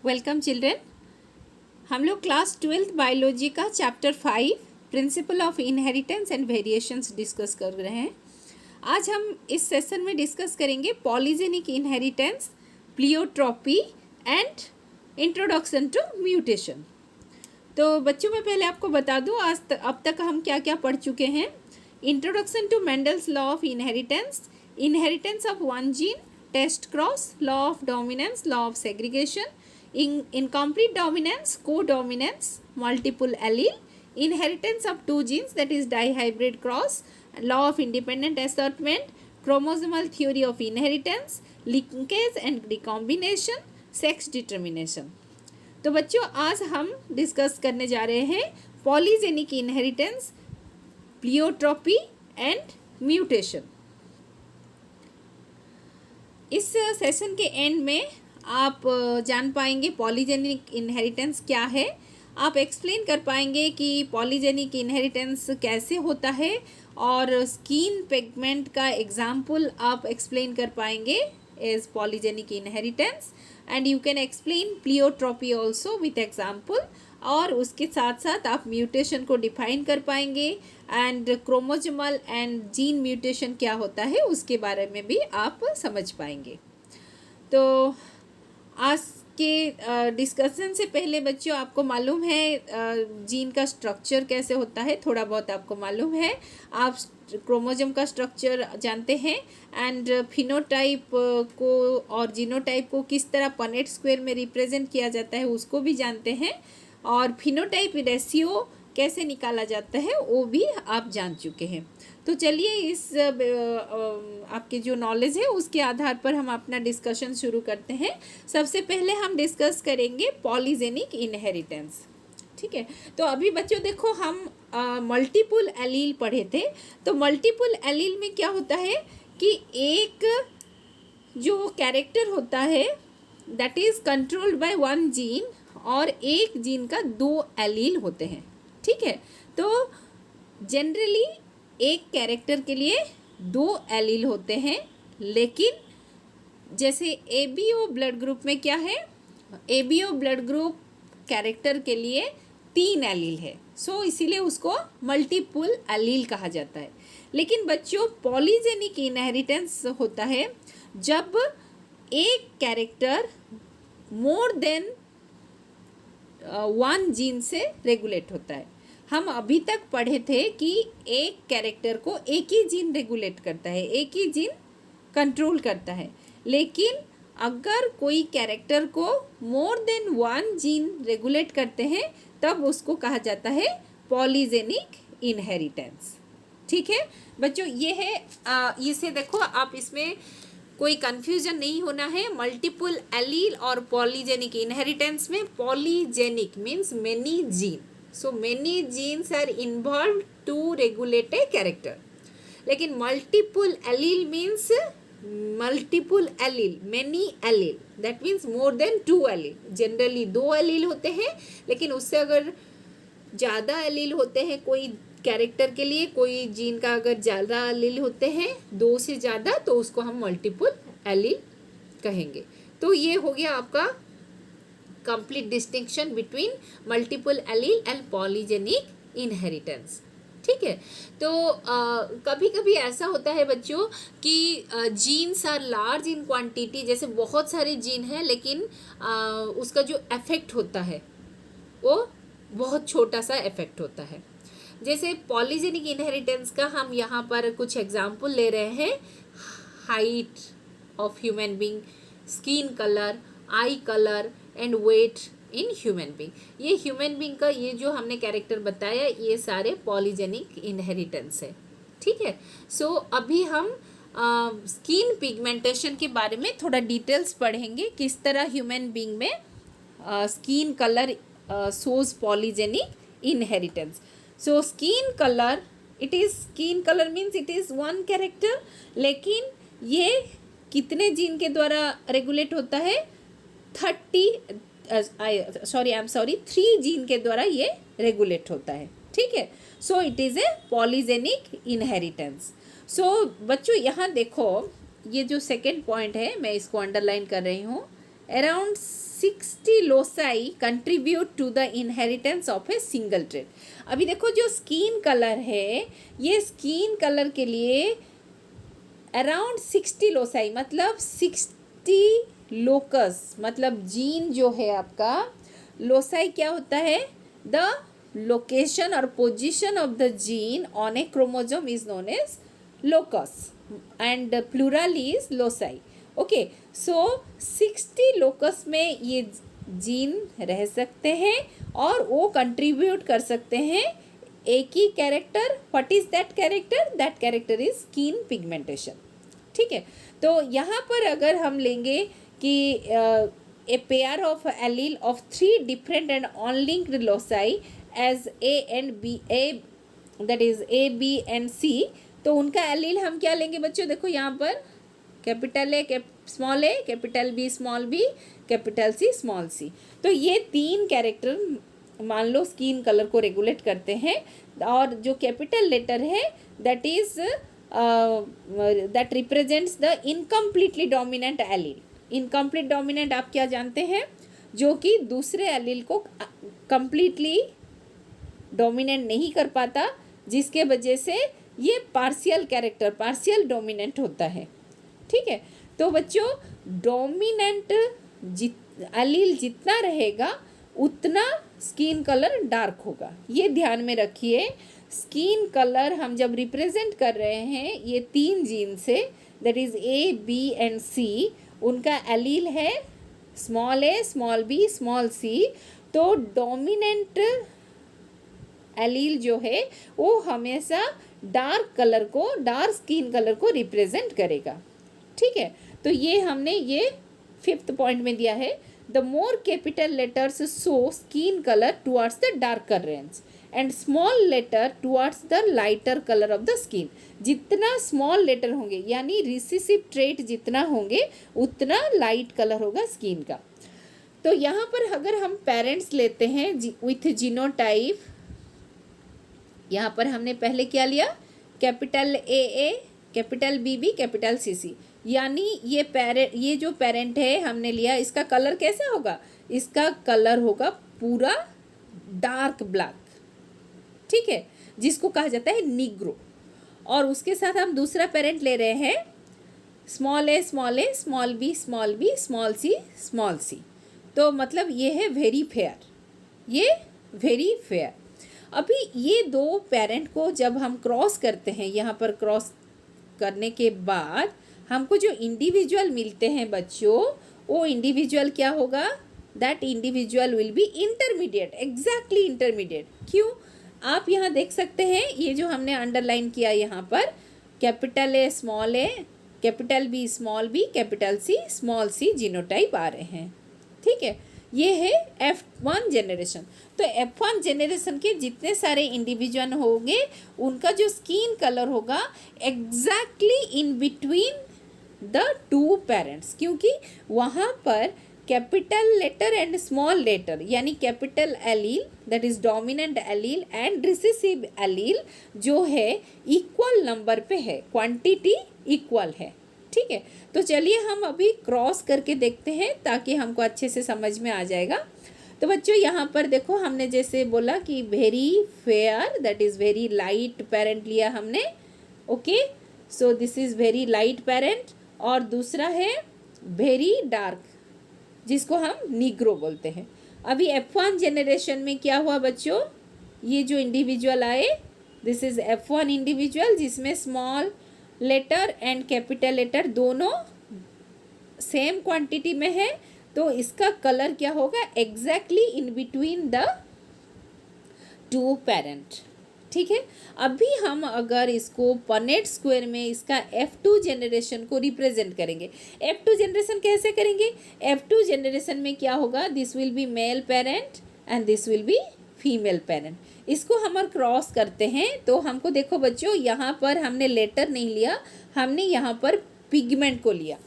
Welcome children. हम लोग class 12th biology का chapter 5 principle of inheritance and variations discuss कर रहे हैं। आज हम इस सेशन में डिस्कस करेंगे polygenic inheritance, pleiotropy and introduction to mutation. तो बच्चों मैं पहले आपको बता दूं अब तक हम क्या क्या पढ़ चुके हैं। Introduction to Mendel's law of inheritance, inheritance of one gene, test cross, law of dominance, law of segregation, incomplete dominance, codominance, multiple allele, inheritance of two genes, that is dihybrid cross, law of independent assortment, chromosomal theory of inheritance, linkage and recombination, sex determination। तो बच्चों आज हम discuss करने जा रहे हैं polygenic inheritance, pleiotropy and mutation. इस session के एंड में आप जान पाएंगे पॉलीजेनिक इनहेरिटेंस क्या है। आप एक्सप्लेन कर पाएंगे कि पॉलीजेनिक इनहेरिटेंस कैसे होता है और स्किन पिगमेंट का एग्जाम्पल आप एक्सप्लेन कर पाएंगे as polygenic inheritance, and you can explain pleiotropy also with example. और उसके साथ साथ आप म्यूटेशन को डिफाइन कर पाएंगे and chromosomal and gene mutation क्या होता है उसके बारे में भी आप समझ पाएंगे। तो आज के डिस्कशन से पहले बच्चों आपको मालूम है जीन का स्ट्रक्चर कैसे होता है, थोड़ा बहुत आपको मालूम है। आप क्रोमोसोम का स्ट्रक्चर जानते हैं एंड फिनोटाइप को और जीनोटाइप को किस तरह पनेट स्क्वायर में रिप्रेजेंट किया जाता है उसको भी जानते हैं, और फिनोटाइप रेशियो कैसे निकाला जाता है वो भी आप जान चुके हैं। तो चलिए इस आपके जो नॉलेज है उसके आधार पर हम अपना डिस्कशन शुरू करते हैं। सबसे पहले हम डिस्कस करेंगे पॉलीजेनिक इनहेरिटेंस। ठीक है, तो अभी बच्चों देखो हम मल्टीपल एलील पढ़े थे। तो मल्टीपल एलील में क्या होता है कि एक जो कैरेक्टर होता है that is controlled by one gene, और एक जीन का दो एलील होते हैं। ठीक है, तो जनरली एक कैरेक्टर के लिए दो एलील होते हैं, लेकिन जैसे एबीओ ब्लड ग्रुप में क्या है, एबीओ ब्लड ग्रुप कैरेक्टर के लिए 3 एलील है, सो इसीलिए उसको मल्टीपल एलील कहा जाता है। लेकिन बच्चों पॉलीजेनिक इनहेरिटेंस होता है जब एक character more than one gene से रेगुलेट होता है। हम अभी तक पढ़े थे कि एक कैरेक्टर को एक ही जीन रेगुलेट करता है, एक ही जीन कंट्रोल करता है, लेकिन अगर कोई कैरेक्टर को more than one gene regulate करते हैं तब उसको कहा जाता है पॉलीजेनिक इनहेरिटेंस। ठीक है बच्चों, ये है इसे देखो आप, इसमें कोई कंफ्यूजन नहीं होना है। मल्टीपल एलील और पॉलीजेनिक इनहेरिटेंस में polygenic means many gene, so many genes are involved to regulate a character। लेकिन multiple allele means multiple allele, many allele, that means more than 2 allele। Generally 2 allele होते हैं, लेकिन उससे अगर ज़्यादा allele होते हैं कोई कैरेक्टर के लिए, कोई जीन का अगर ज़्यादा allele होते हैं 2 से ज़्यादा, तो उसको हम multiple allele कहेंगे। तो ये हो गया आपका complete distinction between multiple allele and polygenic inheritance। ठीक है, तो कभी कभी ऐसा होता है बच्चों कि genes are large in quantity, जैसे बहुत सारे जीन हैं लेकिन उसका जो इफेक्ट होता है वो बहुत छोटा सा इफेक्ट होता है। जैसे पॉलीजेनिक इनहेरिटेंस का हम यहाँ पर कुछ एग्जाम्पल ले रहे हैं। Height of human being, skin colour, eye colour and weight in human being. ये ह्यूमन बीइंग का ये जो हमने कैरेक्टर बताया ये सारे पॉलीजेनिक इनहेरिटेंस है। ठीक है, सो अभी हम स्किन पिगमेंटेशन के बारे में थोड़ा डिटेल्स पढ़ेंगे, किस तरह ह्यूमन बीइंग में skin colour shows polygenic inheritance. So skin colour, it is skin colour means it is one character, लेकिन ये कितने जीन के द्वारा रेगुलेट होता है, 3 जीन के द्वारा ये रेगुलेट होता है। ठीक है, so it is a polygenic inheritance. So बच्चों यहाँ देखो, ये जो सेकेंड पॉइंट है मैं इसको अंडरलाइन कर रही हूँ, around 60 loci contribute to the inheritance of a single trait. अभी देखो जो स्किन कलर है, ये स्किन कलर के लिए अराउंड 60 लोसाई मतलब 60 लोकस मतलब जीन जो है आपका, लोसाई क्या होता है, द लोकेशन और position of the gene on a chromosome is known as locus and plural is loci. Okay, so 60 locus में ये जीन रह सकते हैं और वो कंट्रीब्यूट कर सकते हैं एक ही character. What is that character? That character is skin pigmentation. ठीक है, तो यहाँ पर अगर हम लेंगे कि a pair of allele of 3 different and unlinked loci as A and B, A that is A B and C, तो उनका एलील हम क्या लेंगे बच्चों? देखो यहाँ पर capital A small A, capital B small B, capital C small C. तो ये 3 कैरेक्टर मान लो स्किन कलर को रेगुलेट करते हैं. और जो कैपिटल लेटर है that is that represents the incompletely dominant allele. Incomplete dominant आप क्या जानते हैं? जो कि दूसरे एलील को कंप्लीटली डोमिनेंट नहीं कर पाता, जिसके वजह से ये पार्शियल कैरेक्टर, पार्शियल डोमिनेंट होता है. ठीक है, तो बच्चों डोमिनेंट एलील जितना रहेगा उतना स्किन कलर डार्क होगा. ये ध्यान में रखिए. स्किन कलर हम जब रिप्रेजेंट कर रहे हैं ये 3 जीन से, that is A B and C, उनका एलील है small A small B small C. तो डोमिनेंट एलील जो है वो हमेशा डार्क कलर को, डार्क स्किन कलर को रिप्रेजेंट करेगा. ठीक है, तो ये हमने ये 5th पॉइंट में दिया है. The more capital letters show skin colour towards the darker range and small letter towards the lighter colour of the skin. जितना स्मॉल लेटर होंगे यानी रिसेसिव ट्रेट जितना होंगे उतना लाइट कलर होगा स्किन का. तो यहाँ पर अगर हम पेरेंट्स लेते हैं विथ जीनोटाइप, यहाँ पर हमने पहले क्या लिया? Capital A, capital B, capital C. यानी ये जो पेरेंट है हमने लिया, इसका कलर कैसा होगा? इसका कलर होगा पूरा डार्क ब्लैक. ठीक है, जिसको कहा जाता है निग्रो. और उसके साथ हम दूसरा पेरेंट ले रहे हैं small A small B small C. तो मतलब ये है वेरी फेयर, ये वेरी फेयर. अभी ये 2 पेरेंट को जब हम क्रॉस करते हैं, यहाँ पर क्रॉस करने के बाद हमको जो इंडिविजुअल मिलते हैं बच्चों, वो इंडिविजुअल क्या होगा? That individual will be intermediate, exactly intermediate. क्यों? आप यहाँ देख सकते हैं, ये जो हमने अंडरलाइन किया यहाँ पर, capital A, capital B, capital C, small C genotype आ रहे हैं. ठीक है, ये है F1 जनरेशन. तो F1 जनरेशन के जितने सारे इंडिविजुअल होंगे उनका जो स्किन कलर होगा exactly in between the 2 parents, क्योंकि वहाँ पर capital letter and small letter यानी capital allele that is dominant allele and recessive allele जो है इक्वल नंबर पे है, क्वांटिटी इक्वल है. ठीक है, तो चलिए हम अभी क्रॉस करके देखते हैं ताकि हमको अच्छे से समझ में आ जाएगा. तो बच्चों यहाँ पर देखो, हमने जैसे बोला कि very fair that is very light parent लिया हमने. Okay, so this is very light parent. और दूसरा है वेरी डार्क जिसको हम निग्रो बोलते हैं. अभी F1 जनरेशन में क्या हुआ बच्चों? ये जो इंडिविजुअल आए, दिस इज़ F1 इंडिविजुअल जिसमें small letter and capital letter दोनों सेम क्वांटिटी में है. तो इसका कलर क्या होगा? Exactly in between the 2 parent. ठीक है, अभी हम अगर इसको पनेट स्क्वायर में इसका F2 जनरेशन को रिप्रेजेंट करेंगे. F2 जनरेशन कैसे करेंगे? F2 जनरेशन में क्या होगा? This will be male parent and this will be female parent. इसको हम क्रॉस करते हैं तो हमको देखो बच्चों, यहाँ पर हमने लेटर नहीं लिया, हमने यहाँ पर पिगमेंट को लिया.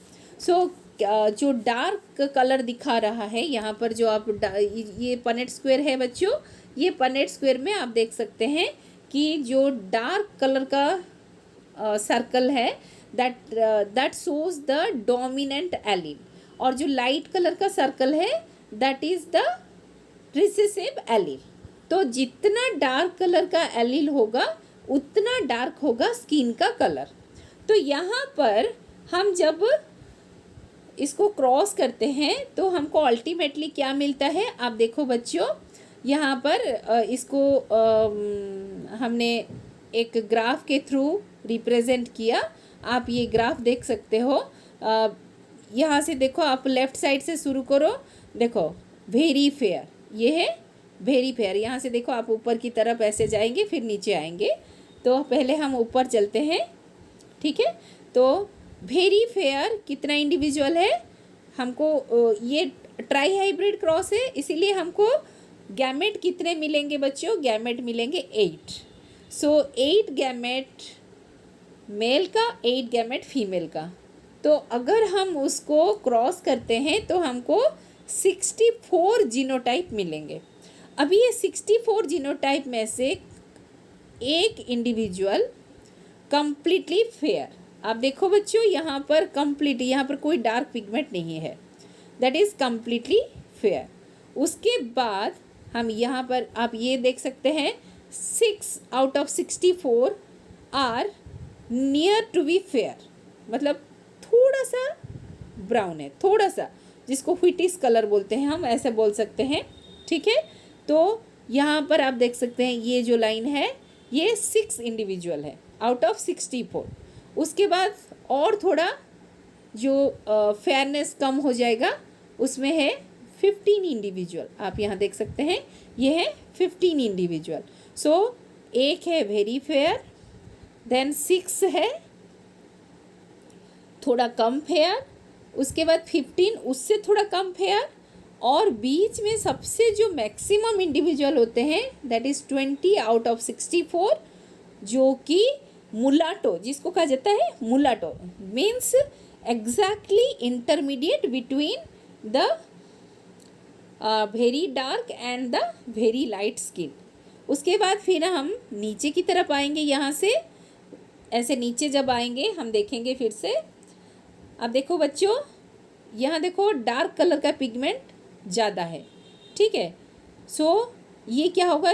सो जो डार्क कलर दिखा रहा है यहाँ पर, जो आप ये पनेट स्क्वायर है बच्चों, ये पनेट स्क्वायर में आप देख सकते हैं कि जो डार्क कलर का सर्कल है that shows the dominant allele. और जो लाइट कलर का सर्कल है that is the recessive allele. तो जितना डार्क कलर का एलील होगा उतना डार्क होगा स्किन का कलर। तो यहाँ पर हम जब इसको क्रॉस करते हैं तो हमको अल्टीमेटली क्या मिलता है, आप देखो बच्चों, यहाँ पर इसको हमने एक ग्राफ के थ्रू रिप्रेजेंट किया। आप ये ग्राफ देख सकते हो। यहाँ से देखो, आप लेफ़्ट साइड से शुरू करो, देखो वेरी फेयर, ये है वेरी फेयर। यहाँ से देखो आप ऊपर की तरफ ऐसे जाएंगे फिर नीचे आएंगे। तो पहले हम ऊपर चलते हैं, ठीक है। तो वेरी फेयर कितना इंडिविजुअल है, हमको ये ट्राई हाइब्रिड क्रॉस है, इसीलिए हमको गैमेट कितने मिलेंगे बच्चों, गैमेट मिलेंगे 8। सो 8 गैमेट मेल का, 8 गैमेट फीमेल का। तो अगर हम उसको क्रॉस करते हैं तो हमको 64 जीनोटाइप मिलेंगे। अभी ये 64 जीनोटाइप में से एक इंडिविजुअल कंप्लीटली फेयर, आप देखो बच्चों यहाँ पर कंप्लीट, यहाँ पर कोई डार्क पिगमेंट नहीं है, दैट इज़ कंप्लीटली फेयर। उसके बाद हम यहाँ पर आप ये देख सकते हैं 6 out of 64 are near to be fair, मतलब थोड़ा सा ब्राउन है, थोड़ा सा, जिसको व्हिटिश कलर बोलते हैं, हम ऐसे बोल सकते हैं, ठीक है। तो यहाँ पर आप देख सकते हैं ये जो लाइन है ये 6 इंडिविजुअल है आउट ऑफ 64। उसके बाद और थोड़ा जो फेयरनेस कम हो जाएगा उसमें है 15 इंडिविजुअल, आप यहाँ देख सकते हैं ये है 15 इंडिविजुअल। सो एक है वेरी फेयर, देन 6 है थोड़ा कम फेयर, उसके बाद 15 उससे थोड़ा कम फेयर, और बीच में सबसे जो मैक्सिमम इंडिविजुअल होते हैं दैट इज़ 20 आउट ऑफ 64, जो कि मुलाटो, जिसको कहा जाता है mulatto, means exactly intermediate between the very dark and the very light skin. उसके बाद फिर हम नीचे की तरफ आएंगे, यहाँ से ऐसे नीचे जब आएंगे हम देखेंगे फिर से, अब देखो बच्चों यहाँ देखो डार्क कलर का पिगमेंट ज़्यादा है, ठीक है। सो ये क्या होगा,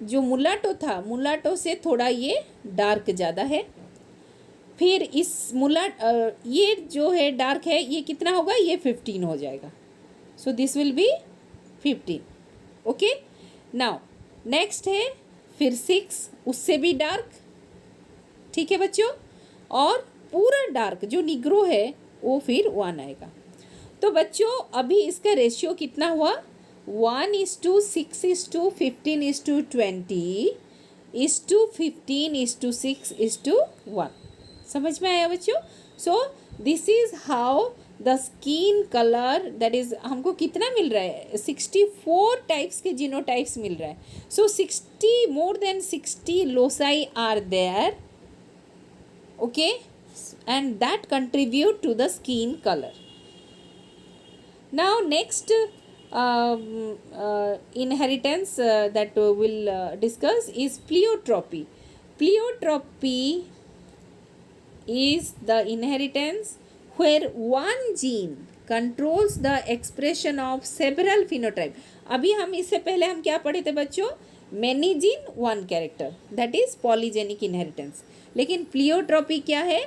जो मुलाटो था मुलाटो से थोड़ा ये डार्क ज़्यादा है। फिर इस ये जो है डार्क है ये कितना होगा, ये 15 हो जाएगा। So this will be 15, okay. Now next है फिर 6, उससे भी डार्क, ठीक है बच्चों, और पूरा डार्क जो निग्रो है वो फिर 1 आएगा। तो बच्चों अभी इसका रेशियो कितना हुआ, 1:6:15:20:15:6:1, समझ में आया बच्चों। So this is how the skin colour, that is हमको कितना मिल रहा है, 64 टाइप्स के जीनोटाइप्स मिल रहा है। So 60 more than 60 loci are there, okay, and that contribute to the skin colour. Now next inheritance that we'll discuss is pleiotropy. Pleiotropy is the inheritance where one gene controls the expression of several phenotype. अभी हम इससे पहले हम क्या पढ़े थे बच्चों, many gene one character, that is polygenic inheritance। लेकिन प्लियोट्रॉपी क्या है,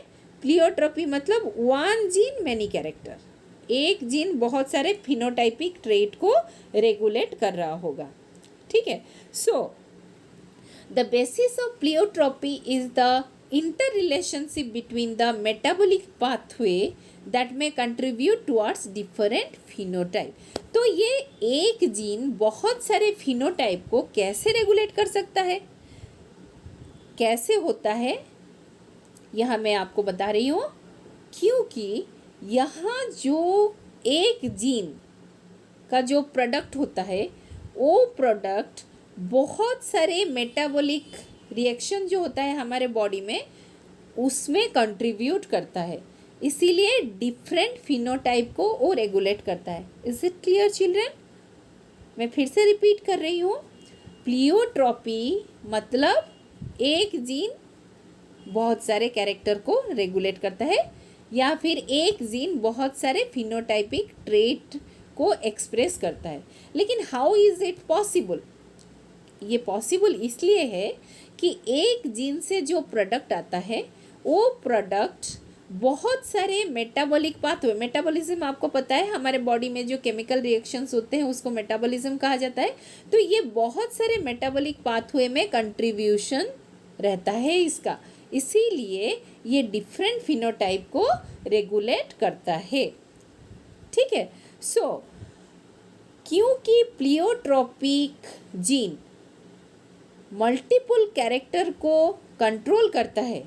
प्लियोट्रॉपी मतलब one gene many character, एक जीन बहुत सारे फिनोटाइपिक ट्रेट को रेगुलेट कर रहा होगा, ठीक है। So the basis of pleiotropy is the inter relationship between the metabolic pathway that में कंट्रीब्यूट टुवर्ड्स डिफरेंट फिनोटाइप। तो ये एक जीन बहुत सारे फिनोटाइप को कैसे रेगुलेट कर सकता है, कैसे होता है, यह मैं आपको बता रही हूँ, क्योंकि यहाँ जो एक जीन का जो प्रोडक्ट होता है वो प्रोडक्ट बहुत सारे मेटाबॉलिक रिएक्शन जो होता है हमारे बॉडी में उसमें कंट्रीब्यूट करता है, इसीलिए डिफरेंट फिनोटाइप को वो रेगुलेट करता है। Is it clear children? मैं फिर से रिपीट कर रही हूँ, प्लियोट्रॉपी मतलब एक जीन बहुत सारे कैरेक्टर को रेगुलेट करता है, या फिर एक जीन बहुत सारे फिनोटाइपिक ट्रेट को एक्सप्रेस करता है। लेकिन हाउ इज़ इट पॉसिबल? ये पॉसिबल इसलिए है कि एक जीन से जो प्रोडक्ट आता है वो प्रोडक्ट बहुत सारे मेटाबॉलिक पाथवे, मेटाबॉलिज्म आपको पता है हमारे बॉडी में जो केमिकल रिएक्शंस होते हैं उसको मेटाबॉलिज्म कहा जाता है। तो ये बहुत सारे मेटाबॉलिक पाथवे में कंट्रीब्यूशन रहता है इसका, इसीलिए ये डिफरेंट फिनोटाइप को रेगुलेट करता है। ठीक है। सो क्योंकि प्लियोट्रोपिक जीन मल्टीपल कैरेक्टर को कंट्रोल करता है,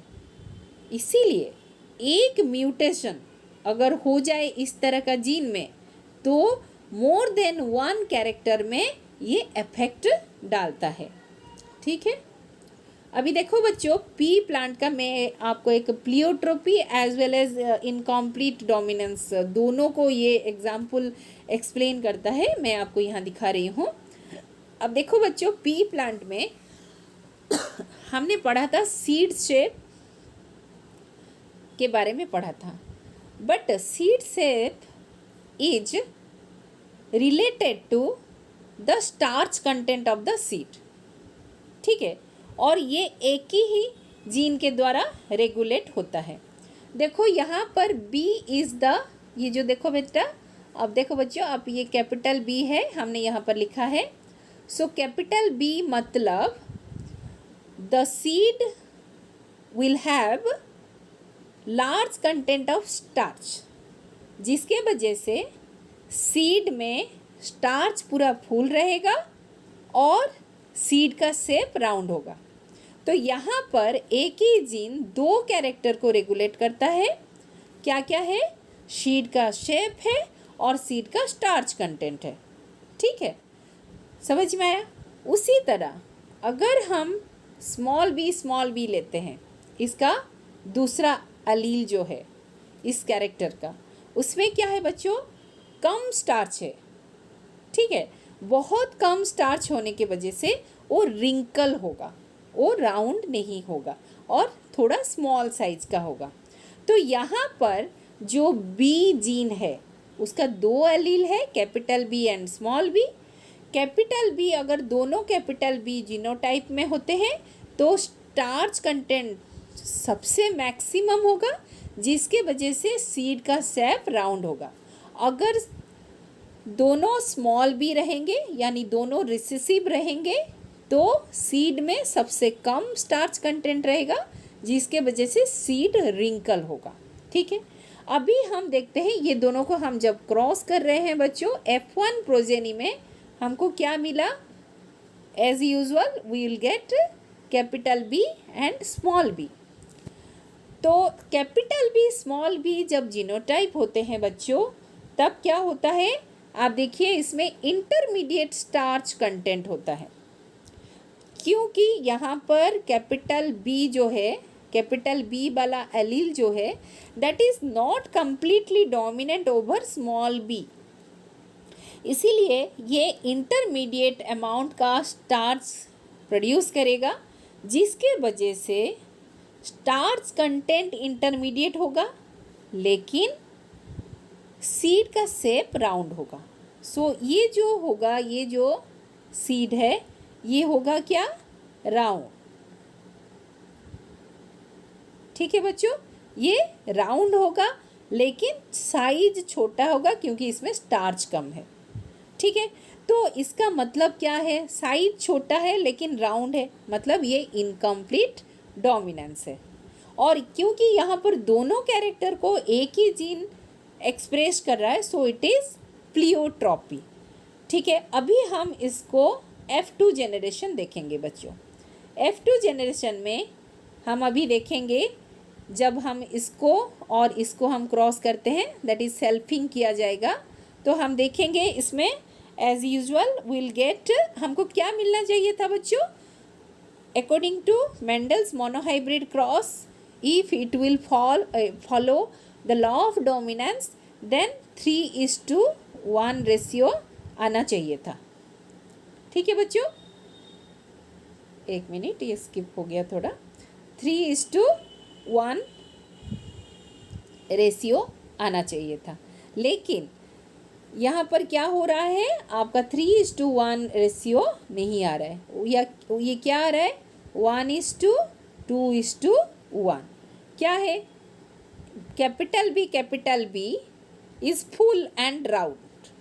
इसीलिए एक म्यूटेशन अगर हो जाए इस तरह का जीन में तो मोर देन वन कैरेक्टर में ये इफेक्ट डालता है। ठीक है। अभी देखो बच्चों, पी प्लांट का मैं आपको एक pleiotropy as well as incomplete dominance दोनों को ये एग्जाम्पल एक्सप्लेन करता है, मैं आपको यहाँ दिखा रही हूँ। अब देखो बच्चों, पी प्लांट में हमने पढ़ा था सीड शेप के बारे में पढ़ा था, but seed shape is related to the starch content of the seed. ठीक है। और ये एक ही जीन के द्वारा रेगुलेट होता है। देखो यहाँ पर बी इज़ द, ये जो देखो बेटा, अब देखो बच्चों, अब ये कैपिटल बी है, हमने यहाँ पर लिखा है। सो कैपिटल बी मतलब the seed will have large content of starch, जिसके वजह से सीड में स्टार्च पूरा फुल रहेगा और सीड का शेप राउंड होगा। तो यहाँ पर एक ही जीन दो कैरेक्टर को रेगुलेट करता है। क्या क्या है? सीड का शेप है और सीड का स्टार्च कंटेंट है। ठीक है, समझ में आया? उसी तरह अगर हम स्मॉल बी लेते हैं, इसका दूसरा अलील जो है इस कैरेक्टर का, उसमें क्या है बच्चों? कम स्टार्च है। ठीक है, बहुत कम स्टार्च होने की वजह से वो रिंकल होगा, वो राउंड नहीं होगा और थोड़ा स्मॉल साइज का होगा। तो यहाँ पर जो बी जीन है उसका दो एलील है, capital B and small B. Capital B अगर दोनों कैपिटल बी जीनोटाइप में होते हैं तो स्टार्च कंटेंट सबसे मैक्सिमम होगा, जिसके वजह से सीड का शेप राउंड होगा। अगर दोनों स्मॉल बी रहेंगे यानी दोनों रिसेसिव रहेंगे तो सीड में सबसे कम स्टार्च कंटेंट रहेगा, जिसके वजह से सीड रिंकल होगा। ठीक है, अभी हम देखते हैं ये दोनों को हम जब क्रॉस कर रहे हैं बच्चों, F1 प्रोजेनी में हमको क्या मिला? As usual we will get capital B and small B. तो कैपिटल बी स्मॉल बी जब जीनोटाइप होते हैं बच्चों, तब क्या होता है? आप देखिए, इसमें इंटरमीडिएट स्टार्च कंटेंट होता है, क्योंकि यहाँ पर कैपिटल बी जो है, कैपिटल बी वाला एलील जो है, that is not completely dominant over small B. इसीलिए ये इंटरमीडिएट अमाउंट का स्टार्च प्रोड्यूस करेगा, जिसके वजह से स्टार्च कंटेंट इंटरमीडिएट होगा लेकिन सीड का शेप राउंड होगा। सो ये जो होगा, ये जो सीड है ये होगा क्या? राउंड। ठीक है बच्चों, ये राउंड होगा लेकिन साइज छोटा होगा क्योंकि इसमें स्टार्च कम है। ठीक है, तो इसका मतलब क्या है? साइज छोटा है लेकिन राउंड है, मतलब ये इनकम्प्लीट डोमिनेंस है। और क्योंकि यहाँ पर दोनों कैरेक्टर को एक ही जीन एक्सप्रेस कर रहा है, सो इट इज़ प्लियोट्रोपी। ठीक है, अभी हम इसको F2 जेनरेशन देखेंगे बच्चों। F2 जेनरेशन में हम अभी देखेंगे, जब हम इसको और इसको हम क्रॉस करते हैं, दैट इज़ सेल्फिंग किया जाएगा, तो हम देखेंगे इसमें एज यूजुअल विल गेट, हमको क्या मिलना चाहिए था बच्चों? According to Mendel's monohybrid cross, if it will follow the law of dominance, then 3:1 ratio आना चाहिए था। ठीक है बच्चों, एक मिनट, ये स्किप हो गया थोड़ा। 3:1 रेशियो आना चाहिए था, लेकिन यहाँ पर क्या हो रहा है, आपका 3:1 रेशियो नहीं आ रहा है, या ये क्या आ रहा है, 1:2:1। क्या है, capital B is full and round,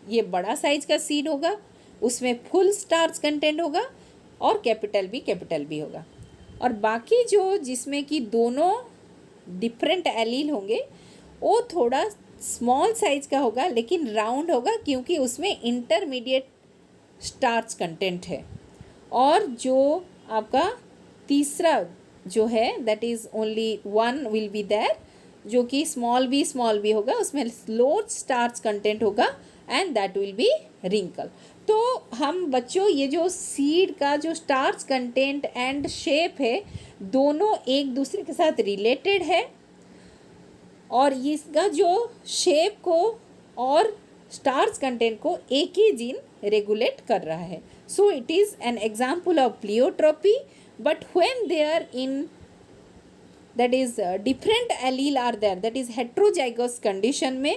ये बड़ा साइज का सीड होगा, उसमें फुल स्टार्च कंटेंट होगा, और कैपिटल बी होगा। और बाकी जो जिसमें कि दोनों डिफरेंट एलील होंगे वो थोड़ा स्मॉल साइज का होगा लेकिन राउंड होगा, क्योंकि उसमें इंटरमीडिएट स्टार्च कंटेंट है। और जो आपका तीसरा जो है that is only one will be there, जो कि स्मॉल बी होगा, उसमें लो स्टार्च कंटेंट होगा and that will be wrinkle. तो हम बच्चों ये जो सीड का जो स्टार्च कंटेंट एंड शेप है दोनों एक दूसरे के साथ रिलेटेड है, और इसका जो शेप को और स्टार्च कंटेंट को एक ही जीन रेगुलेट कर रहा है। So it is an example of pleiotropy, but when they are in that is different allele are there, that is heterozygous condition में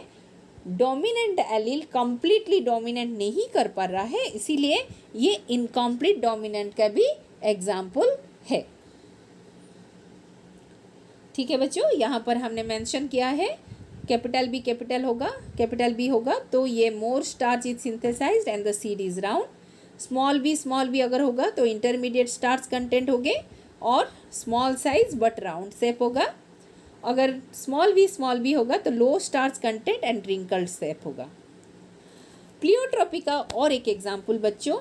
डोमिनेंट एलील कंप्लीटली डोमिनेंट नहीं कर पा रहा है, इसीलिए ये इनकम्प्लीट डोमिनेंट का भी एग्जाम्पल है। ठीक है बच्चों, यहाँ पर हमने मेंशन किया है कैपिटल बी होगा तो ये more starch is synthesised and the seed is round. Small B अगर होगा तो इंटरमीडिएट स्टार्च कंटेंट होंगे और small size but round shape होगा। अगर स्मॉल बी होगा तो low starch content and wrinkled shape होगा। प्लियोट्रोपी का और एक एग्जाम्पल बच्चों,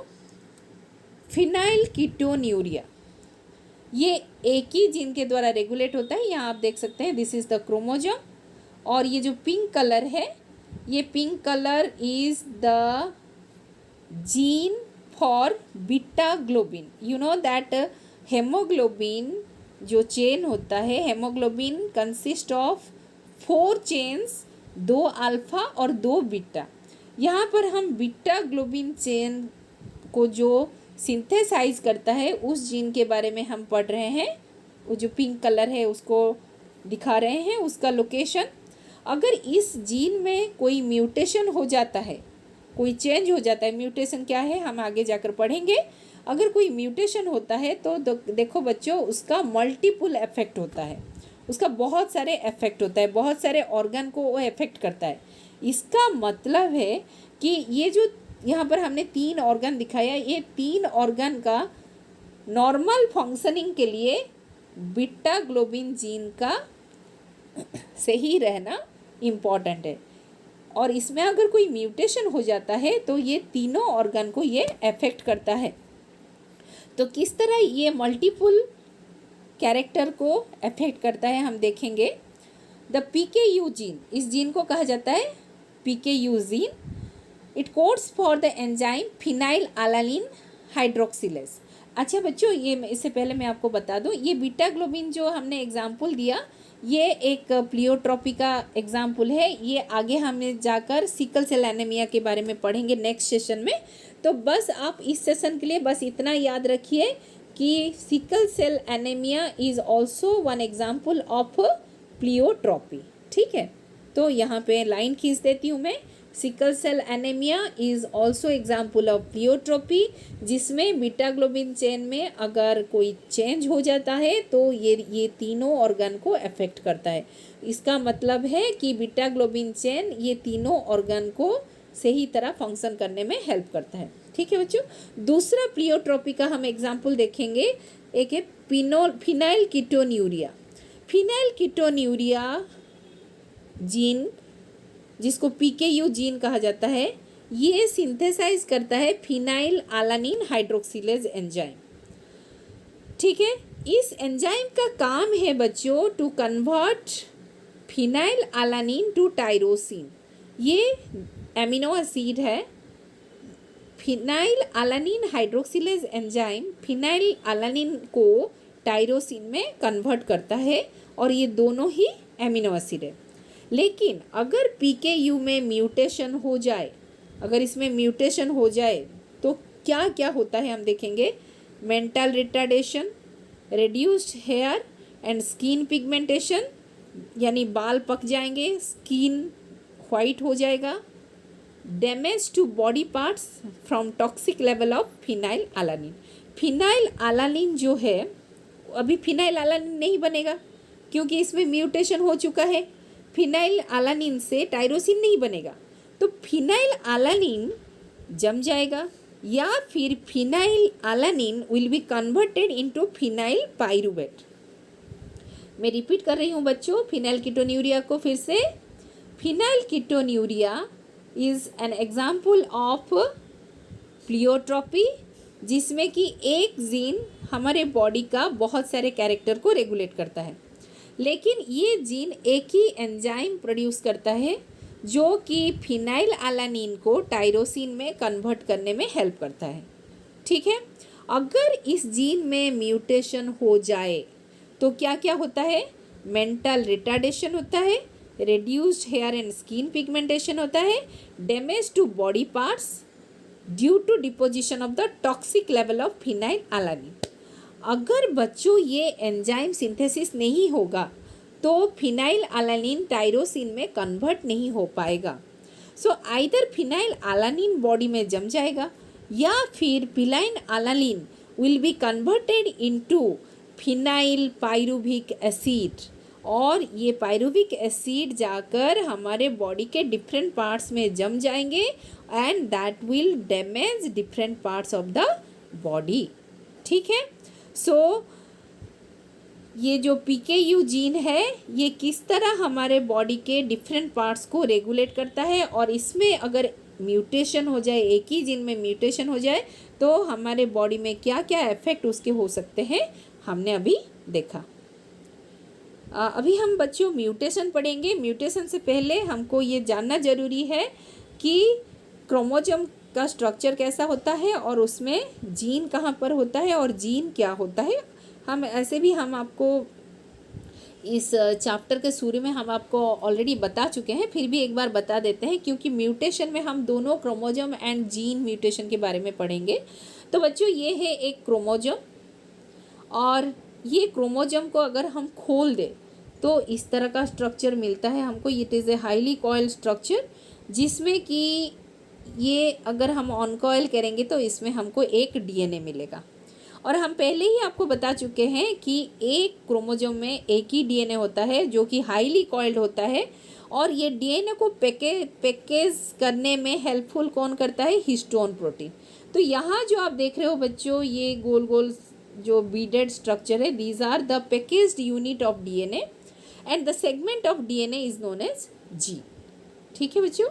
फिनाइल कीटोन्यूरिया, ये एक ही जीन के द्वारा रेगुलेट होता है। यहाँ आप देख सकते हैं दिस इज़ द क्रोमोजोम, और ये जो पिंक कलर है ये pink colour is the gene for beta globin. You know that haemoglobin जो चेन होता है, haemoglobin consist of 4 chains, 2 alpha और 2 बीटा। यहाँ पर हम बीटा ग्लोबिन चेन को जो सिंथेसाइज करता है उस जीन के बारे में हम पढ़ रहे हैं। वो जो पिंक कलर है उसको दिखा रहे हैं उसका लोकेशन। अगर इस जीन में कोई म्यूटेशन हो जाता है, कोई चेंज हो जाता है, म्यूटेशन क्या है हम आगे जाकर पढ़ेंगे। अगर कोई म्यूटेशन होता है तो देखो बच्चों उसका मल्टीपल इफेक्ट होता है, उसका बहुत सारे इफेक्ट होता है, बहुत सारे ऑर्गन को वो इफेक्ट करता है। इसका मतलब है कि ये जो यहाँ पर हमने 3 ऑर्गन दिखाया, ये 3 ऑर्गन का नॉर्मल फंक्शनिंग के लिए बीटा ग्लोबिन जीन का सही रहना इम्पॉर्टेंट है। और इसमें अगर कोई म्यूटेशन हो जाता है तो ये तीनों ऑर्गन को ये अफेक्ट करता है। तो किस तरह ये मल्टीपल कैरेक्टर को अफेक्ट करता है हम देखेंगे। द PKU जीन, इस जीन को कहा जाता है PKU gene. It codes for the enzyme phenylalanine hydroxylase. अच्छा बच्चों, ये इससे पहले मैं आपको बता दूं, ये बीटा ग्लोबिन जो हमने एग्जाम्पल दिया ये एक प्लियोट्रोपी का एग्जाम्पल है। ये आगे हमें जाकर सिकल सेल एनीमिया के बारे में पढ़ेंगे नेक्स्ट सेशन में। तो बस आप इस सेशन के लिए बस इतना याद रखिए कि sickle cell anaemia is also one example of pleiotropy. ठीक है, तो यहाँ पे लाइन खींच देती हूँ मैं। Sickle cell anaemia is also example of pleiotropy, जिसमें बीटा ग्लोबिन चेन में अगर कोई चेंज हो जाता है तो ये तीनों ऑर्गन को अफेक्ट करता है। इसका मतलब है कि बीटा ग्लोबिन चेन ये तीनों ऑर्गन को सही तरह फंक्शन करने में हेल्प करता है। ठीक है बच्चों, दूसरा प्लियोट्रोपी का हम एग्जाम्पल देखेंगे। एक है phenyl ketonuria. Phenyl ketonuria gene जिसको PKU जीन कहा जाता है, ये सिंथेसाइज करता है फिनाइल अलानिन हाइड्रोक्सिलेज एंजाइम। ठीक है, इस एंजाइम का काम है बच्चों to convert phenylalanine to tyrosine. ये एमिनो एसिड है। Phenylalanine hydroxylase enzyme phenylalanine को टायरोसिन में कन्वर्ट करता है और ये दोनों ही एमिनो एसिड है। लेकिन अगर PKU में म्यूटेशन हो जाए, अगर इसमें म्यूटेशन हो जाए तो क्या क्या होता है हम देखेंगे। Mental retardation, reduced hair and skin pigmentation, यानी बाल पक जाएंगे, स्किन वाइट हो जाएगा। Damage to body parts from toxic level of phenylalanine. Phenylalanine जो है, अभी फिनाइल अलानिन नहीं बनेगा क्योंकि इसमें म्यूटेशन हो चुका है। फिनाइल अलानिन से टायरोसिन नहीं बनेगा, तो फिनाइल अलानिन जम जाएगा या फिर phenylalanine will be converted into phenyl pyruvate. मैं रिपीट कर रही हूँ बच्चों फिनाइल कीटोन्यूरिया को फिर से। Phenyl ketonuria is an example of pleiotropy, जिसमें कि एक जीन हमारे बॉडी का बहुत सारे कैरेक्टर को रेगुलेट करता है, लेकिन ये जीन एक ही एंजाइम प्रोड्यूस करता है जो कि फिनाइल अलानिन को टायरोसिन में कन्वर्ट करने में हेल्प करता है। ठीक है, अगर इस जीन में म्यूटेशन हो जाए तो क्या क्या होता है? मेंटल रिटार्डेशन होता है, reduced hair and skin pigmentation होता है, damage to body parts due to deposition of the toxic level of phenylalanine. अगर बच्चों ये एंजाइम सिंथेसिस नहीं होगा तो फिनाइल अलानिन टायरोसिन में कन्वर्ट नहीं हो पाएगा। So either phenylalanine body में जम जाएगा या फिर phenylalanine will be converted into phenylpyruvic acid, और ये पाइरुविक एसिड जाकर हमारे बॉडी के डिफरेंट पार्ट्स में जम जाएंगे and that will damage different parts of the body. ठीक है, सो ये जो PKU जीन है ये किस तरह हमारे बॉडी के डिफरेंट पार्ट्स को रेगुलेट करता है, और इसमें अगर म्यूटेशन हो जाए, एक ही जीन में म्यूटेशन हो जाए तो हमारे बॉडी में क्या क्या इफेक्ट उसके हो सकते हैं, हमने अभी देखा। अभी हम बच्चों म्यूटेशन पढ़ेंगे। म्यूटेशन से पहले हमको ये जानना ज़रूरी है कि क्रोमोसोम का स्ट्रक्चर कैसा होता है और उसमें जीन कहाँ पर होता है और जीन क्या होता है। हम ऐसे भी हम आपको इस चैप्टर के शुरू में हम आपको ऑलरेडी बता चुके हैं, फिर भी एक बार बता देते हैं क्योंकि म्यूटेशन में हम दोनों क्रोमोसोम एंड जीन म्यूटेशन के बारे में पढ़ेंगे। तो बच्चों ये है एक क्रोमोसोम, और ये क्रोमोसोम को अगर हम खोल दें तो इस तरह का स्ट्रक्चर मिलता है हमको। It is a highly coiled structure, जिसमें कि ये अगर हम ऑन कॉइल करेंगे तो इसमें हमको एक DNA मिलेगा। और हम पहले ही आपको बता चुके हैं कि एक क्रोमोसोम में एक ही DNA होता है जो कि हाईली कॉइल्ड होता है, और ये DNA को पैकेज करने में हेल्पफुल कौन करता है? Histone protein. तो यहाँ जो आप देख रहे हो बच्चों, ये गोल गोल जो बीडेड स्ट्रक्चर है, these are the packaged unit of DNA and the segment of DNA is known as gene. ठीक है बच्चों,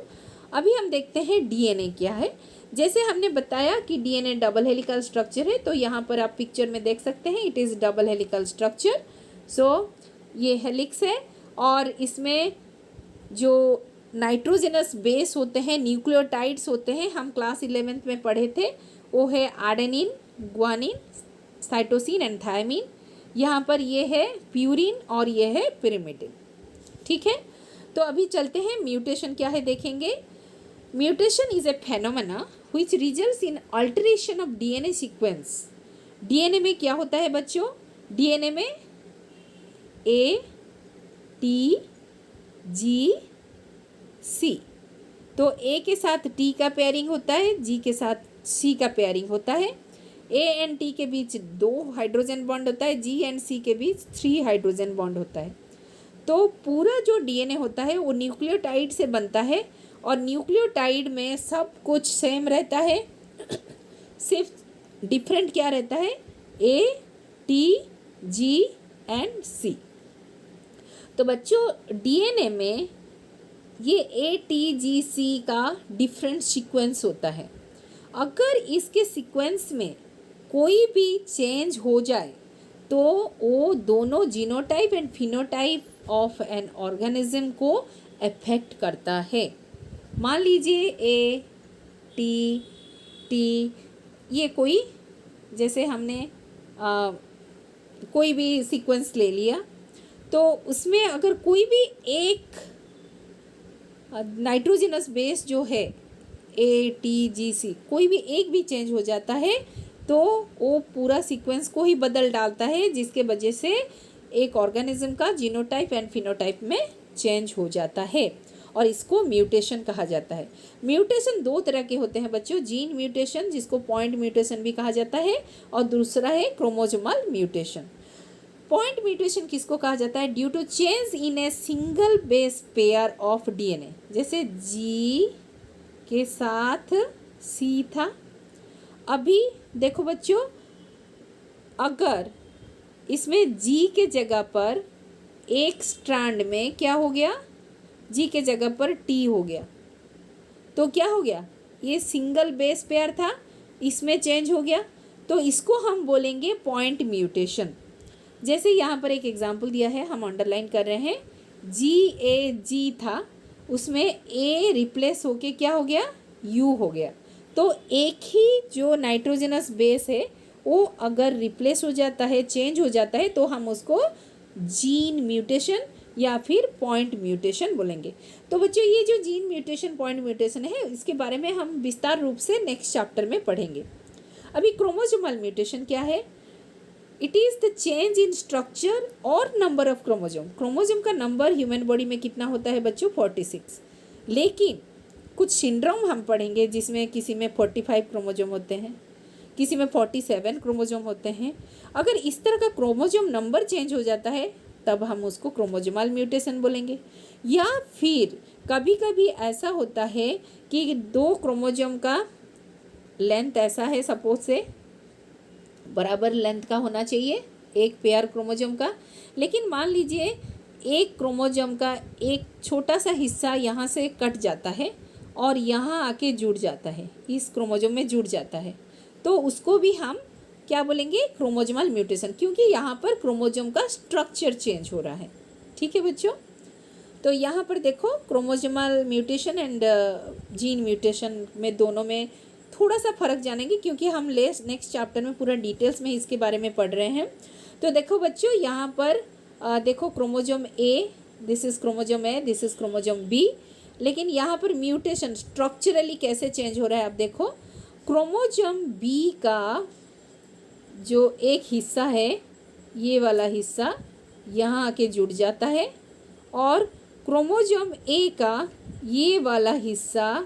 अभी हम देखते हैं DNA क्या है। जैसे हमने बताया कि DNA डबल हेलिकल स्ट्रक्चर है, तो यहाँ पर आप पिक्चर में देख सकते हैं it is double helical structure. So ये हेलिक्स है, और इसमें जो नाइट्रोजनस बेस होते हैं, न्यूक्लियोटाइड्स होते हैं, हम क्लास 11th में पढ़े थे, वो है आडेनिन, ग्वानिन, साइटोसिन एंड थायमिन। यहाँ पर ये है प्यूरिन और ये है पिरिमिडिन। ठीक है, तो अभी चलते हैं म्यूटेशन क्या है देखेंगे। Mutation is a phenomena which results in alteration of DNA sequence. DNA में क्या होता है बच्चों? DNA में A, T, G, C, तो A के साथ T का पेयरिंग होता है, G के साथ C का पेयरिंग होता है, A एंड T के बीच 2 हाइड्रोजन बॉन्ड होता है, G एंड C के बीच 3 हाइड्रोजन बॉन्ड होता है। तो पूरा जो DNA होता है वो न्यूक्लियोटाइड से बनता है, और न्यूक्लियोटाइड में सब कुछ सेम रहता है, सिर्फ डिफरेंट क्या रहता है? A, T, G and C। तो बच्चों DNA में ये A, T, G, C का डिफरेंट सीक्वेंस होता है। अगर इसके सीक्वेंस में कोई भी चेंज हो जाए तो वो दोनों genotype and phenotype of an organism को अफेक्ट करता है। मान लीजिए A, T, T, ये कोई जैसे हमने कोई भी सीक्वेंस ले लिया, तो उसमें अगर कोई भी एक नाइट्रोजनस बेस जो है A, T, G, C, कोई भी एक भी चेंज हो जाता है तो वो पूरा सीक्वेंस को ही बदल डालता है, जिसके वजह से एक ऑर्गेनिज्म का जीनोटाइप एंड फिनोटाइप में चेंज हो जाता है और इसको म्यूटेशन कहा जाता है। म्यूटेशन दो तरह के होते हैं बच्चों, जीन म्यूटेशन जिसको पॉइंट म्यूटेशन भी कहा जाता है और दूसरा है क्रोमोसोमल म्यूटेशन। पॉइंट म्यूटेशन किसको कहा जाता है? Due to change in a single base pair of DNA, जैसे जी के साथ सी था। अभी देखो बच्चों, अगर इसमें जी के जगह पर एक स्ट्रैंड में क्या हो गया, जी के जगह पर टी हो गया, तो क्या हो गया, ये सिंगल बेस पेयर था, इसमें चेंज हो गया, तो इसको हम बोलेंगे पॉइंट म्यूटेशन। जैसे यहाँ पर एक एग्जांपल दिया है, हम अंडरलाइन कर रहे हैं, जी था, उसमें ए रिप्लेस होके क्या हो गया, यू हो गया। तो एक ही जो नाइट्रोजनस बेस है वो अगर रिप्लेस हो जाता है, चेंज हो जाता है, तो हम उसको जीन म्यूटेशन या फिर पॉइंट म्यूटेशन बोलेंगे। तो बच्चों ये जो जीन म्यूटेशन पॉइंट म्यूटेशन है, इसके बारे में हम विस्तार रूप से नेक्स्ट चैप्टर में पढ़ेंगे। अभी क्रोमोसोमल म्यूटेशन क्या है? It is the change in structure और नंबर ऑफ क्रोमोसोम। क्रोमोसोम का नंबर ह्यूमन बॉडी में कितना होता है बच्चों? 46। लेकिन कुछ सिंड्रोम हम पढ़ेंगे जिसमें किसी में 45 क्रोमोसोम होते हैं, किसी में 47 क्रोमोसोम होते हैं। अगर इस तरह का क्रोमोसोम नंबर चेंज हो जाता है तब हम उसको क्रोमोसोमल म्यूटेशन बोलेंगे। या फिर कभी कभी ऐसा होता है कि दो क्रोमोसोम का लेंथ ऐसा है, सपोज से बराबर लेंथ का होना चाहिए एक पेयर क्रोमोसोम का, लेकिन मान लीजिए एक क्रोमोसोम का एक छोटा सा हिस्सा यहाँ से कट जाता है और यहाँ आके जुड़ जाता है, इस क्रोमोसोम में जुड़ जाता है, तो उसको भी हम क्या बोलेंगे? क्रोमोसोमल म्यूटेशन, क्योंकि यहाँ पर क्रोमोसोम का स्ट्रक्चर चेंज हो रहा है। ठीक है बच्चों, तो यहाँ पर देखो chromosomal mutation and gene mutation में दोनों में थोड़ा सा फर्क जानेंगे, क्योंकि हम नेक्स्ट चैप्टर में पूरा डिटेल्स में इसके बारे में पढ़ रहे हैं। तो देखो बच्चों, यहाँ पर देखो chromosome A, this is chromosome A, this is chromosome B, लेकिन यहाँ पर म्यूटेशन स्ट्रक्चरली कैसे चेंज हो रहा है आप देखो। क्रोमोसोम बी का जो एक हिस्सा है, ये वाला हिस्सा यहाँ आके जुड़ जाता है और क्रोमोसोम ए का ये वाला हिस्सा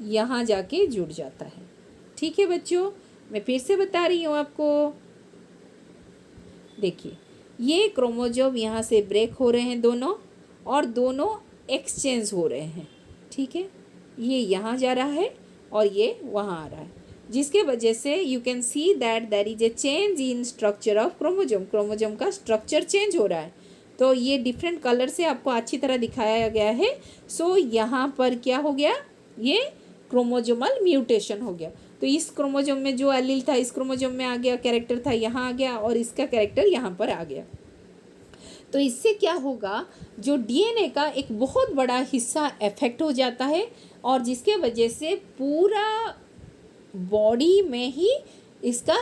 यहाँ जाके जुड़ जाता है। ठीक है बच्चों, मैं फिर से बता रही हूँ आपको, देखिए ये क्रोमोसोम यहाँ से ब्रेक हो रहे हैं दोनों, और दोनों एक्सचेंज हो रहे हैं। ठीक है, ये यहाँ जा रहा है और ये वहाँ आ रहा है, जिसके वजह से you can see that there is a change in structure of chromosome. Chromosome का स्ट्रक्चर चेंज हो रहा है, तो ये डिफरेंट कलर से आपको अच्छी तरह दिखाया गया है। सो यहाँ पर क्या हो गया, ये क्रोमोसोमल म्यूटेशन हो गया। तो इस क्रोमोसोम में जो एलील था इस क्रोमोसोम में आ गया, कैरेक्टर था यहाँ आ गया, और इसका कैरेक्टर यहाँ पर आ गया। तो इससे क्या होगा, जो डीएनए का एक बहुत बड़ा हिस्सा अफेक्ट हो जाता है और जिसके वजह से पूरा बॉडी में ही इसका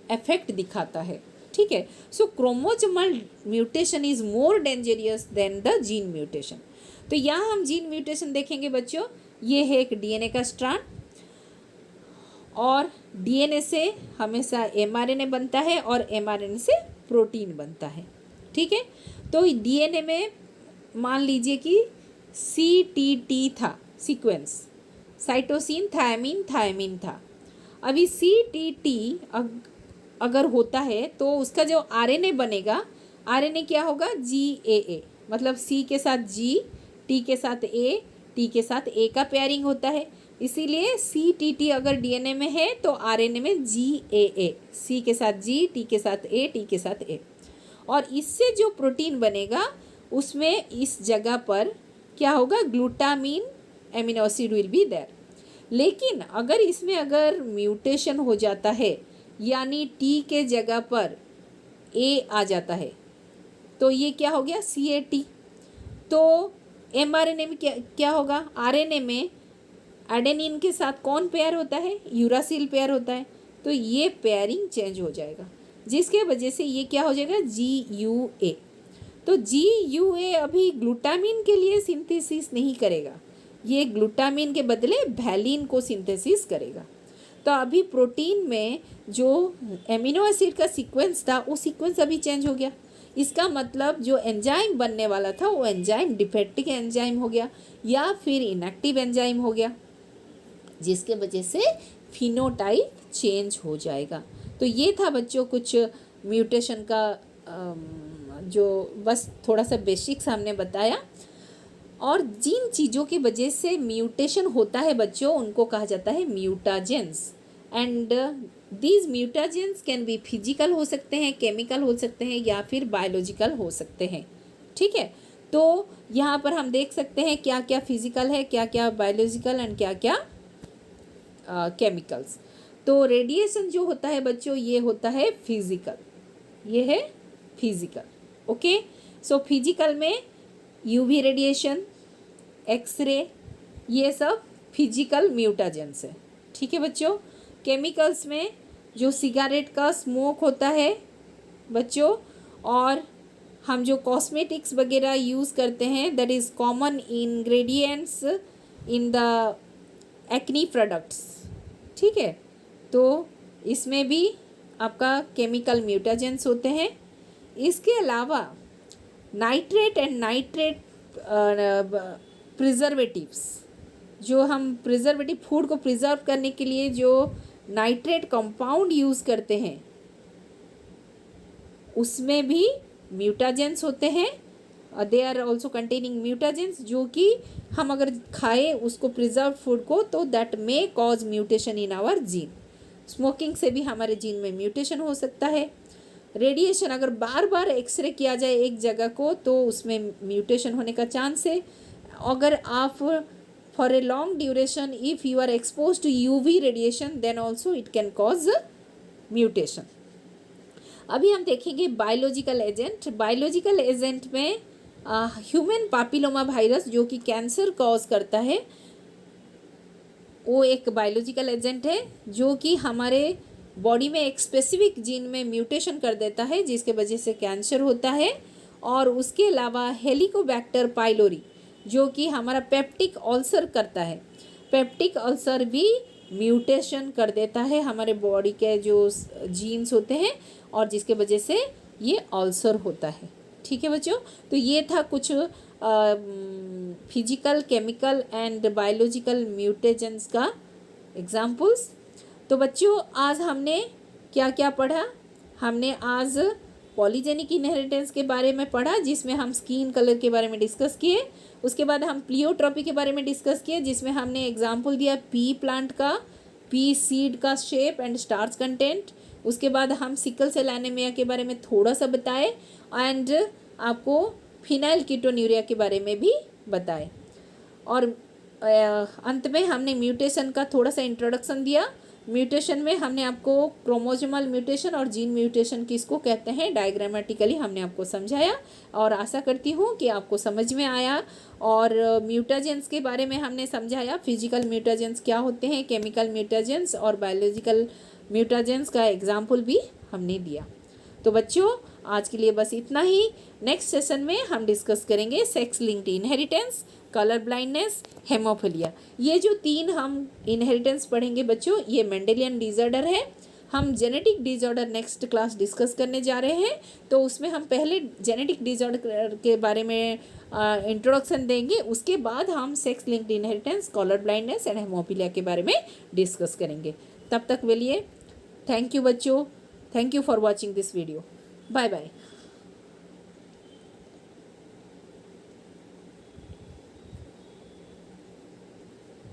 इफेक्ट दिखाता है। ठीक है, so chromosomal mutation is more dangerous than the gene mutation. तो यहाँ हम जीन म्यूटेशन देखेंगे बच्चों। ये है एक डीएनए का स्ट्रैंड, और डीएनए से हमेशा एमआरएनए बनता है और एमआरएनए से प्रोटीन बनता है। ठीक है, तो डीएनए में मान लीजिए कि CTT था सीक्वेंस, साइटोसिन थायमीन थायमीन था। अभी CTT अगर होता है तो उसका जो आरएनए बनेगा, आरएनए क्या होगा, GAA, मतलब C के साथ G, T के साथ A, T के साथ A का पेयरिंग होता है। इसीलिए CTT अगर डीएनए में है तो आरएनए में GAA, C के साथ G, T के साथ A, T के साथ A, और इससे जो प्रोटीन बनेगा उसमें इस जगह पर क्या होगा, glutamine amino acid will be there. लेकिन अगर इसमें अगर म्यूटेशन हो जाता है, यानी T के जगह पर A आ जाता है, तो ये क्या हो गया, CAT। तो mRNA में क्या होगा, आरएनए में एडेनिन के साथ कौन पेयर होता है, यूरासिल पेयर होता है। तो ये पेयरिंग चेंज हो जाएगा, जिसके वजह से ये क्या हो जाएगा, GUA। तो GUA अभी ग्लूटामिन के लिए सिंथेसिस नहीं करेगा, ये ग्लूटामिन के बदले वैलिन को सिंथेसिस करेगा। तो अभी प्रोटीन में जो एमिनो एसिड का सीक्वेंस था वो सीक्वेंस अभी चेंज हो गया। इसका मतलब जो एंजाइम बनने वाला था वो एंजाइम डिफेक्टिव एंजाइम हो गया या फिर इनएक्टिव एंजाइम हो गया, जिसके वजह से फिनोटाइप चेंज हो जाएगा। तो ये था बच्चों कुछ म्यूटेशन का जो बस थोड़ा सा बेसिक्स हमने बताया। और जिन चीज़ों की वजह से म्यूटेशन होता है बच्चों उनको कहा जाता है mutagens. And these mutagens can be physical हो सकते हैं, केमिकल हो सकते हैं या फिर बायोलॉजिकल हो सकते हैं। ठीक है, तो यहाँ पर हम देख सकते हैं क्या क्या फिजिकल है, क्या क्या बायोलॉजिकल एंड क्या क्या केमिकल्स। तो रेडिएशन जो होता है बच्चों ये होता है फिजिकल, ये है फिजिकल। ओके, सो फिजिकल में यूवी रेडिएशन, एक्सरे, ये सब फिजिकल म्यूटाजेंस है। ठीक है बच्चों। केमिकल्स में जो सिगारेट का स्मोक होता है बच्चों, और हम जो कॉस्मेटिक्स वगैरह यूज़ करते हैं that is common ingredients in the acne products. ठीक है, तो इसमें भी आपका केमिकल म्यूटाजेंस होते हैं। इसके अलावा नाइट्रेट एंड नाइट्रेट प्रिजर्वेटिव्स, जो हम प्रिजर्वेटिव फूड को प्रिजर्व करने के लिए जो नाइट्रेट कंपाउंड यूज़ करते हैं उसमें भी म्यूटाजेंस होते हैं। They are also containing mutagens, जो कि हम अगर खाएं उसको प्रिजर्व फूड को तो that may cause mutation in our gene. Smoking से भी हमारे जीन में म्यूटेशन हो सकता है। रेडिएशन अगर बार बार एक्सरे किया जाए एक जगह को तो उसमें म्यूटेशन होने का चांस है। अगर आप for a long duration if you are expose to UV radiation then also it can cause mutation. अभी हम देखेंगे बायोलॉजिकल एजेंट। बायोलॉजिकल एजेंट में ह्यूमन पापिलोमा वायरस जो कि कैंसर कॉज करता है, वो एक बायोलॉजिकल एजेंट है जो कि हमारे बॉडी में एक स्पेसिफिक जीन में म्यूटेशन कर देता है जिसके वजह से कैंसर होता है। और उसके अलावा हेलिकोबैक्टर पाइलोरी जो कि हमारा पेप्टिक अल्सर करता है, पेप्टिक अल्सर भी म्यूटेशन कर देता है हमारे बॉडी के जो जीन्स होते हैं और जिसके वजह से ये अल्सर होता है। ठीक है बच्चों, तो ये था कुछ physical, chemical and biological mutations का एग्जाम्पल्स। तो बच्चों आज हमने क्या क्या पढ़ा? हमने आज पॉलीजेनिक इनहेरिटेंस के बारे में पढ़ा जिसमें हम स्किन कलर के बारे में डिस्कस किए। उसके बाद हम प्लियोट्रॉपी के बारे में डिस्कस किए जिसमें हमने एग्जाम्पल दिया पी प्लांट का, पी सीड का शेप एंड स्टार्च कंटेंट। उसके बाद हम सिकल सेल एनीमिया के बारे में थोड़ा सा बताए एंड आपको फिनाइल कीटोन्यूरिया के बारे में भी बताए। और अंत में हमने म्यूटेशन का थोड़ा सा इंट्रोडक्शन दिया। म्यूटेशन में हमने आपको क्रोमोसोमल म्यूटेशन और जीन म्यूटेशन किसको कहते हैं डायग्रामेटिकली हमने आपको समझाया और आशा करती हूँ कि आपको समझ में आया। और म्यूटाजेंस के बारे में हमने समझाया, फिजिकल म्यूटाजेंस क्या होते हैं, केमिकल म्यूटाजेंस और बायोलॉजिकल म्यूटाजेंस का एग्जाम्पल भी हमने दिया। तो बच्चों आज के लिए बस इतना ही। नेक्स्ट सेशन में हम डिस्कस करेंगे sex linked inheritance, colour blindness, haemophilia. ये जो 3 हम इनहेरिटेंस पढ़ेंगे बच्चों ये मेंडेलियन डिसऑर्डर है। हम genetic disorder next class discuss करने जा रहे हैं, तो उसमें हम पहले जेनेटिक डिसऑर्डर के बारे में इंट्रोडक्शन देंगे। उसके बाद हम sex linked inheritance, colour blindness and haemophilia के बारे में डिस्कस करेंगे। तब तक के लिए थैंक यू बच्चों, thank you for watching this video. Bye bye.